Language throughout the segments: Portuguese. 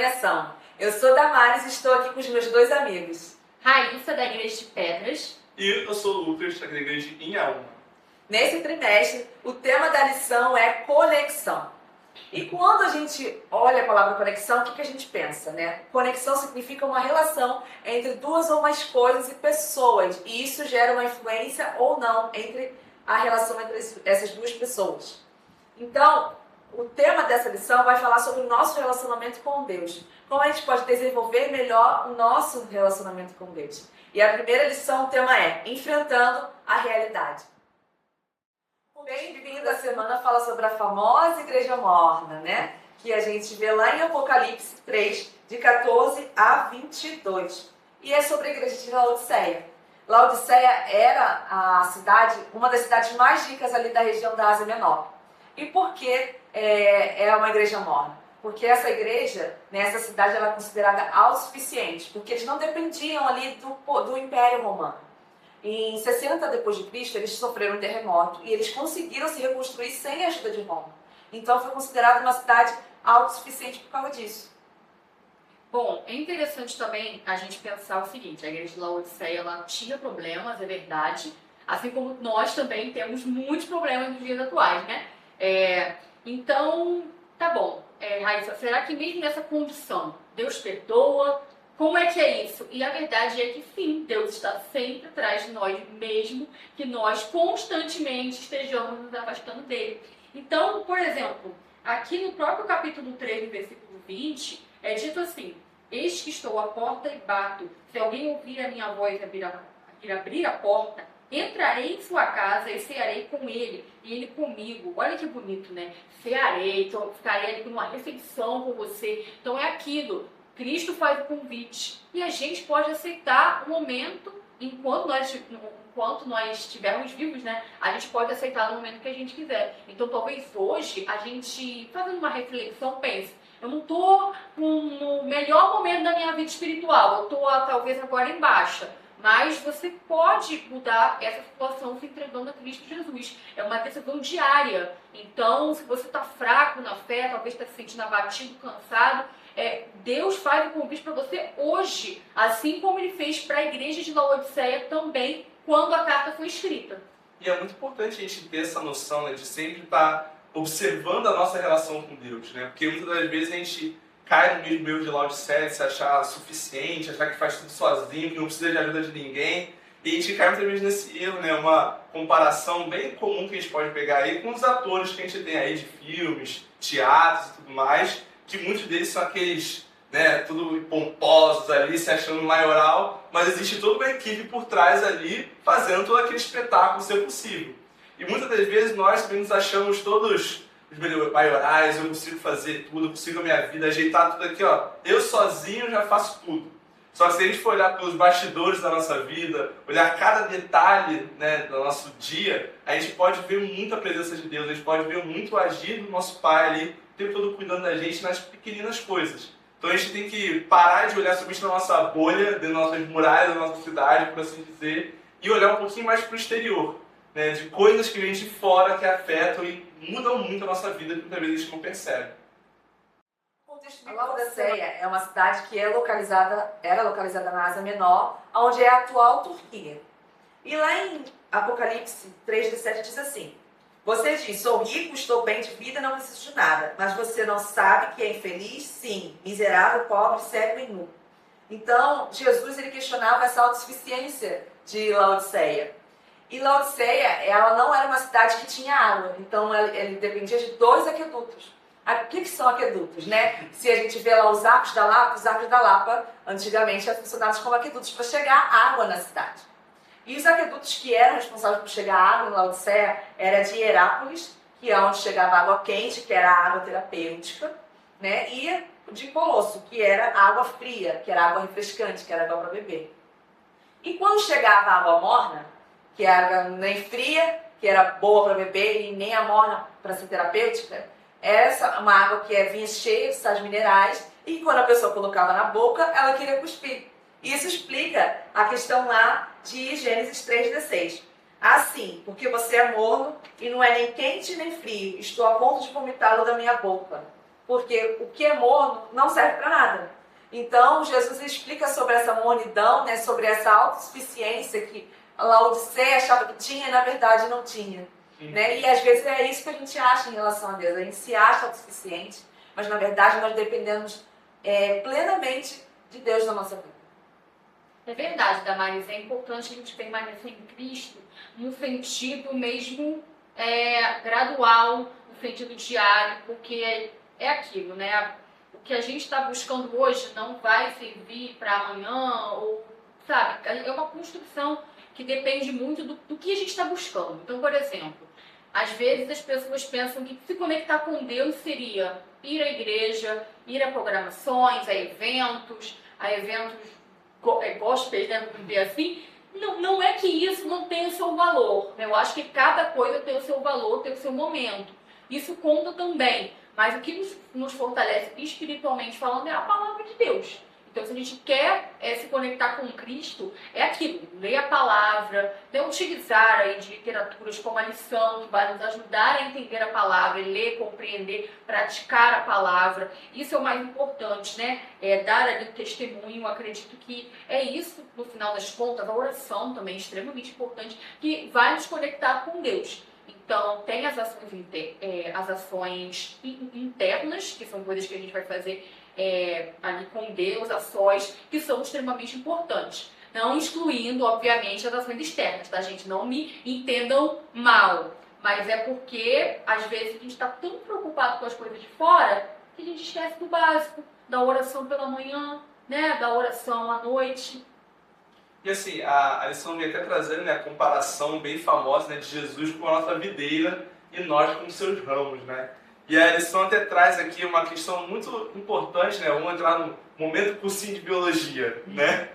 Premiação. Eu sou Damares e estou aqui com os meus dois amigos. Raíssa, da Igreja de Pedras. E eu sou o Lucas, da Igreja de Inhaúma. Nesse trimestre, o tema da lição é conexão. E quando a gente olha a palavra conexão, o que a gente pensa, né? Conexão significa uma relação entre duas ou mais coisas e pessoas. E isso gera uma influência ou não entre a relação entre essas duas pessoas. Então, o tema dessa lição vai falar sobre o nosso relacionamento com Deus. Como a gente pode desenvolver melhor o nosso relacionamento com Deus. E a primeira lição, o tema é Enfrentando a Realidade. O bem-vindo da semana fala sobre a famosa igreja morna, né? Que a gente vê lá em Apocalipse 3, de 14 a 22. E é sobre a igreja de Laodiceia. Laodiceia era a cidade, uma das cidades mais ricas ali da região da Ásia Menor. E por que é uma igreja morna? Porque essa igreja, nessa cidade, ela é considerada autossuficiente, porque eles não dependiam ali do Império Romano. Em 60 depois de Cristo, eles sofreram um terremoto e eles conseguiram se reconstruir sem a ajuda de Roma. Então foi considerada uma cidade autossuficiente por causa disso. Bom, é interessante também a gente pensar o seguinte, a igreja de Laodiceia, ela tinha problemas, é verdade, assim como nós também temos muitos problemas nos dias atuais, né? Então, tá bom. Raíssa, será que mesmo nessa condição, Deus perdoa? Como é que é isso? E a verdade é que sim, Deus está sempre atrás de nós, mesmo que nós constantemente estejamos nos afastando dele. Então, por exemplo, aqui no próprio capítulo 3, versículo 20, é dito assim: eis que estou à porta e bato. Se alguém ouvir a minha voz e abrir a porta, entrarei em sua casa e cearei com ele, e ele comigo. Olha que bonito, né? Cearei, então ficarei ali numa refeição com você. Então é aquilo. Cristo faz o convite e a gente pode aceitar o momento enquanto nós estivermos vivos, né? A gente pode aceitar no momento que a gente quiser. Então, talvez hoje, a gente, fazendo uma reflexão, pense: eu não estou no melhor momento da minha vida espiritual, eu estou talvez agora em baixa. Mas você pode mudar essa situação se entregando a Cristo Jesus. É uma decisão diária. Então, se você está fraco na fé, talvez está se sentindo abatido, cansado, Deus faz o convite para você hoje, assim como Ele fez para a igreja de Laodiceia também, quando a carta foi escrita. E é muito importante a gente ter essa noção, né, de sempre estar observando a nossa relação com Deus, né? Porque muitas das vezes a gente cai no mesmo erro de Laodiceia, se achar suficiente, achar que faz tudo sozinho, que não precisa de ajuda de ninguém. E a gente cai muitas vezes nesse erro, né? Uma comparação bem comum que a gente pode pegar aí com os atores que a gente tem aí de filmes, teatros e tudo mais, que muitos deles são aqueles, né, tudo pomposos ali, se achando maioral, mas existe toda uma equipe por trás ali, fazendo todo aquele espetáculo ser possível. E muitas das vezes nós também nos achamos todos os maiorais, eu consigo fazer tudo, eu consigo a minha vida, ajeitar tudo aqui, ó. Eu sozinho já faço tudo. Só que se a gente for olhar pelos bastidores da nossa vida, olhar cada detalhe, né, do nosso dia, a gente pode ver muita presença de Deus, a gente pode ver muito agir do nosso Pai ali, o tempo todo cuidando da gente nas pequeninas coisas. Então a gente tem que parar de olhar somente na nossa bolha, dentro das nossas muralhas da nossa cidade, por assim dizer, e olhar um pouquinho mais para o exterior, né, de coisas que vêm de fora que afetam e mudam muito a nossa vida, que muitas vezes a gente não percebe. A Laodiceia é uma cidade que era localizada na Ásia Menor, onde é a atual Turquia. E lá em Apocalipse 3:17 diz assim: você diz, sou rico, estou bem de vida, não preciso de nada. Mas você não sabe que é infeliz? Sim, miserável, pobre, cego e nu. Então, Jesus ele questionava essa autossuficiência de Laodiceia. E Laodiceia, ela não era uma cidade que tinha água. Então, ele dependia de 2 aquedutos. O que são aquedutos, né? Se a gente vê lá os arcos da Lapa, antigamente eram funcionados como aquedutos para chegar água na cidade. E os aquedutos que eram responsáveis por chegar água em Laodiceia era de Herápolis, que é onde chegava água quente, que era água terapêutica, né? E de Colosso, que era água fria, que era água refrescante, que era água para beber. E quando chegava a água morna, que era nem fria, que era boa para beber, e nem a morna para ser terapêutica, essa uma água que vinha cheia de sais minerais, e quando a pessoa colocava na boca, ela queria cuspir. Isso explica a questão lá de Gênesis 3:16. Assim, porque você é morno e não é nem quente nem frio, estou a ponto de vomitá-lo da minha boca. porque o que é morno não serve para nada. Então, Jesus explica sobre essa mornidão, né, sobre essa autossuficiência que a Laodiceia achava que tinha e, na verdade, não tinha. Né? E, às vezes, é isso que a gente acha em relação a Deus. A gente se acha autossuficiente, mas, na verdade, nós dependemos plenamente de Deus na nossa vida. É verdade, Damaris, é importante a gente permanecer em Cristo no sentido mesmo gradual, no sentido diário, porque é aquilo, né? O que a gente está buscando hoje não vai servir para amanhã, ou, sabe? É uma construção que depende muito do que a gente está buscando. Então, por exemplo, às vezes as pessoas pensam que se conectar com Deus seria ir à igreja, ir a programações, a eventos gospels, né, vamos dizer assim. Não é que isso não tenha o seu valor. Eu acho que cada coisa tem o seu valor, tem o seu momento. Isso conta também. Mas o que nos fortalece espiritualmente falando é a palavra de Deus. Então, se a gente quer se conectar com Cristo, é aquilo, ler a palavra, utilizar aí de literaturas como a lição, que vai nos ajudar a entender a palavra, ler, compreender, praticar a palavra. Isso é o mais importante, né? Dar ali o testemunho. Acredito que é isso, no final das contas, a oração também é extremamente importante, que vai nos conectar com Deus. Então, tem as ações internas, que são coisas que a gente vai fazer ali com Deus, ações que são extremamente importantes. Não excluindo, obviamente, as ações externas, tá, gente? Não me entendam mal. Mas é porque, às vezes, a gente está tão preocupado com as coisas de fora que a gente esquece do básico, da oração pela manhã, né? Da oração à noite. E assim, a lição vem até trazendo, né, a comparação bem famosa, né, de Jesus com a nossa videira e nós com os seus ramos, né? E a lição até traz aqui uma questão muito importante, né? Vamos entrar no momento cursinho de biologia, né?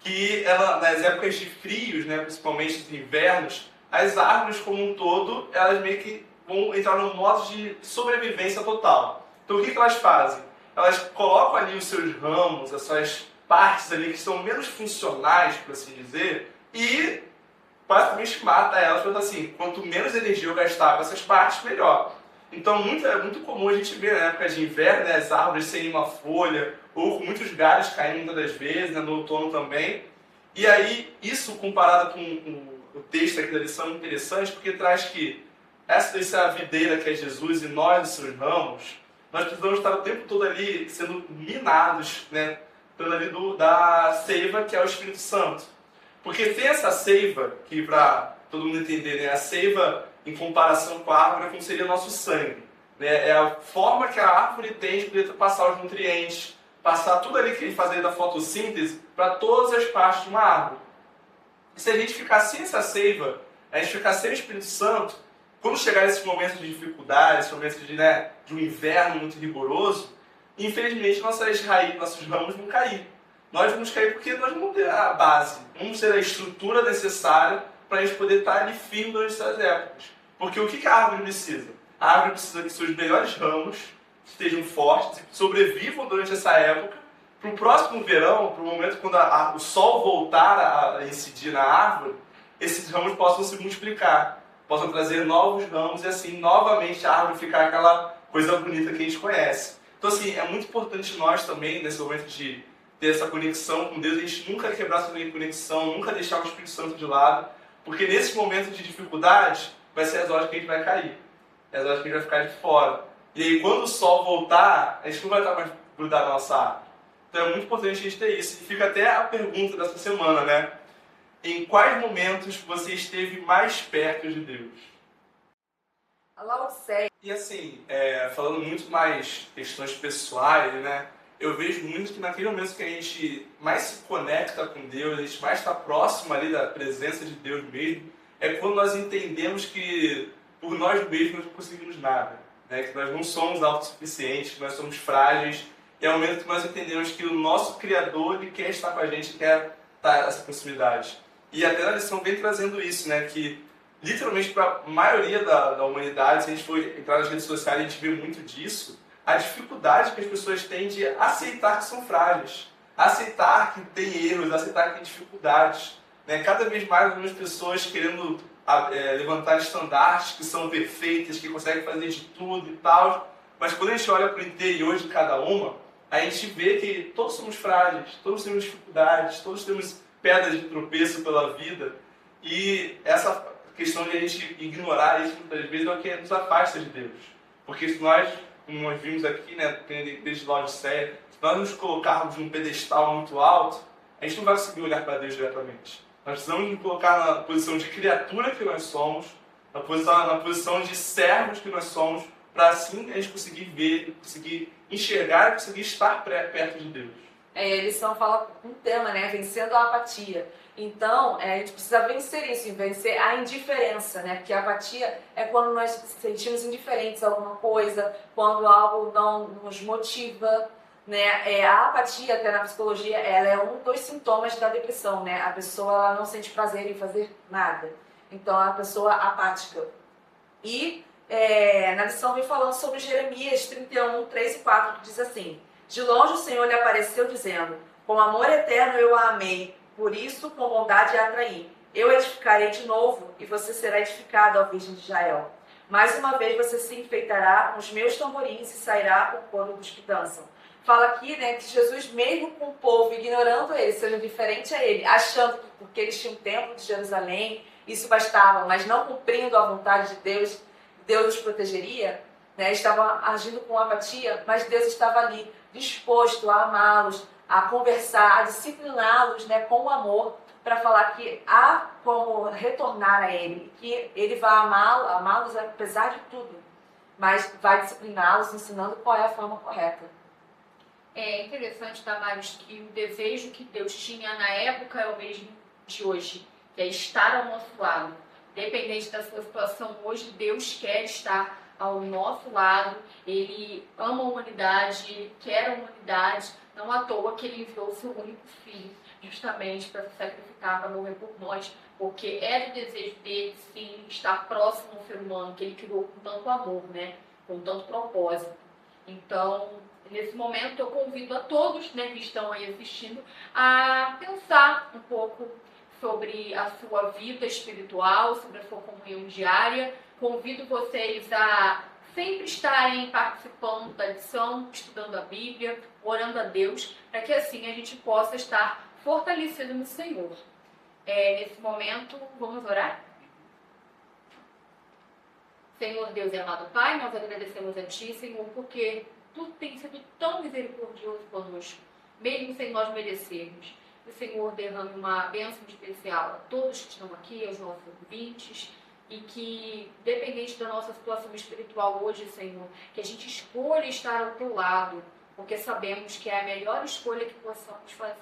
Que nas épocas de frios, né, principalmente nos invernos, as árvores como um todo, elas meio que vão entrar num modo de sobrevivência total. Então o que elas fazem? Elas colocam ali os seus ramos, as suas partes ali que são menos funcionais, por assim dizer, e basicamente mata elas, falando assim, quanto menos energia eu gastar com essas partes, melhor. Então é muito comum a gente ver na época de inverno, né, as árvores sem uma folha, ou com muitos galhos caindo muitas das vezes, né, no outono também. E aí, isso comparado com o texto aqui da lição é interessante, porque traz que essa videira que é Jesus e nós, os seus ramos, nós precisamos estar o tempo todo ali sendo minados, né, ali da seiva que é o Espírito Santo. Porque tem essa seiva, que para todo mundo entender, né, a seiva em comparação com a árvore é como seria o nosso sangue. Né? É a forma que a árvore tem de poder passar os nutrientes, passar tudo ali que ele faz da fotossíntese para todas as partes de uma árvore. E se a gente ficar sem essa seiva, a gente ficar sem o Espírito Santo, quando chegar nesses momentos de dificuldade, esses momentos de um inverno muito rigoroso, infelizmente nossas raízes, nossos ramos vão cair. Nós vamos cair porque nós não vamos ter a base, não vamos ter a estrutura necessária para a gente poder estar ali firme durante essas épocas. Porque o que a árvore precisa? A árvore precisa que seus melhores ramos estejam fortes, que sobrevivam durante essa época, para o próximo verão, para o momento quando o sol voltar a incidir na árvore, esses ramos possam se multiplicar, possam trazer novos ramos e assim, novamente, a árvore ficar aquela coisa bonita que a gente conhece. Então, assim, é muito importante nós também, nesse momento de ter essa conexão com Deus, a gente nunca quebrar essa conexão, nunca deixar o Espírito Santo de lado, porque nesses momentos de dificuldade, vai ser as horas que a gente vai cair, as horas que a gente vai ficar de fora. E aí, quando o sol voltar, a gente não vai estar mais grudado na nossa árvore. Então, é muito importante a gente ter isso. E fica até a pergunta dessa semana, né? Em quais momentos você esteve mais perto de Deus? A Laodiceia. E assim, falando muito mais questões pessoais, né? Eu vejo muito que naquele momento que a gente mais se conecta com Deus, a gente mais está próximo ali da presença de Deus mesmo, é quando nós entendemos que por nós mesmos não conseguimos nada, né? Que nós não somos autossuficientes, que nós somos frágeis. E é o momento que nós entendemos que o nosso Criador ele quer estar com a gente, quer estar nessa proximidade. E até na lição vem trazendo isso, né? Que literalmente para a maioria da humanidade, se a gente for entrar nas redes sociais, a gente vê muito disso, a dificuldade que as pessoas têm de aceitar que são frágeis, aceitar que tem erros, aceitar que tem dificuldades. Né? Cada vez mais algumas pessoas querendo levantar estandartes que são perfeitas, que conseguem fazer de tudo e tal, Mas quando a gente olha para o interior de cada uma, a gente vê que todos somos frágeis, todos temos dificuldades, todos temos pedras de tropeço pela vida. E essa questão de a gente ignorar isso muitas vezes é o que nos afasta de Deus. Porque se nós, como nós vimos aqui, né, desde Laodiceia, se nós nos colocarmos num pedestal muito alto, a gente não vai conseguir olhar para Deus diretamente. Nós precisamos nos colocar na posição de criatura que nós somos, na posição de servos que nós somos, para assim a gente conseguir ver, conseguir enxergar e conseguir estar perto de Deus. A lição fala um tema, né? Vencendo a apatia. Então, a gente precisa vencer isso, vencer a indiferença, né? Porque a apatia é quando nós sentimos indiferentes a alguma coisa, quando algo não nos motiva, né? A apatia, até na psicologia, ela é um dos sintomas da depressão, né? A pessoa ela não sente prazer em fazer nada. Então, é a pessoa apática. E na lição vem falando sobre Jeremias 31, 3 e 4, que diz assim: de longe o Senhor lhe apareceu dizendo, com amor eterno eu a amei, por isso com bondade a atraí. Eu edificarei de novo e você será edificado, ó Virgem de Israel. Mais uma vez você se enfeitará com os meus tamborins e sairá o coro dos que dançam. Fala aqui, né, que Jesus, mesmo com o povo ignorando ele, sendo diferente a ele, achando que porque eles tinham o templo de Jerusalém, isso bastava, mas não cumprindo a vontade de Deus, Deus os protegeria, né, estavam agindo com apatia, mas Deus estava ali, disposto a amá-los, a conversar, a discipliná-los, né, com amor, para falar que há como retornar a Ele, que Ele vai amá-los apesar de tudo, mas vai discipliná-los, ensinando qual é a forma correta. É interessante, Damares, que o desejo que Deus tinha na época é o mesmo de hoje, que é estar ao nosso lado. Independente da sua situação hoje, Deus quer estar ao nosso lado, Ele ama a humanidade, Ele quer a humanidade, não à toa que Ele enviou o seu único filho, justamente para se sacrificar, para morrer por nós, porque era o desejo dele, sim, estar próximo ao ser humano, que Ele criou com tanto amor, né? Com tanto propósito. Então, nesse momento, eu convido a todos, né, que estão aí assistindo, a pensar um pouco sobre a sua vida espiritual, sobre a sua comunhão diária. Convido vocês a sempre estarem participando da lição, estudando a Bíblia, orando a Deus, para que assim a gente possa estar fortalecido no Senhor. Nesse momento, vamos orar? Senhor Deus e amado Pai, nós agradecemos a Ti, Senhor, porque Tu tem sido tão misericordioso conosco, mesmo sem nós merecermos. O Senhor derrame uma bênção especial a todos que estão aqui, aos nossos ouvintes, e que, dependente da nossa situação espiritual hoje, Senhor, que a gente escolha estar ao Teu lado, porque sabemos que é a melhor escolha que possamos fazer.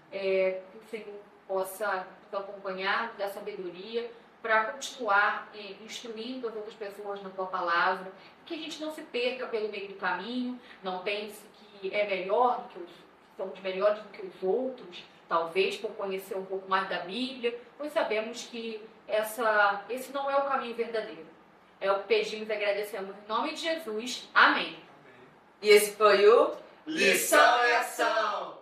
Que o Senhor possa nos acompanhar, nos dar sabedoria, para continuar instruindo as outras pessoas na Tua palavra, que a gente não se perca pelo meio do caminho, não pense que é melhor do que somos melhores do que os outros, talvez por conhecer um pouco mais da Bíblia, pois sabemos que esse não é o caminho verdadeiro. É o que pedimos e agradecemos em nome de Jesus. Amém. E esse foi o Lição e Ação!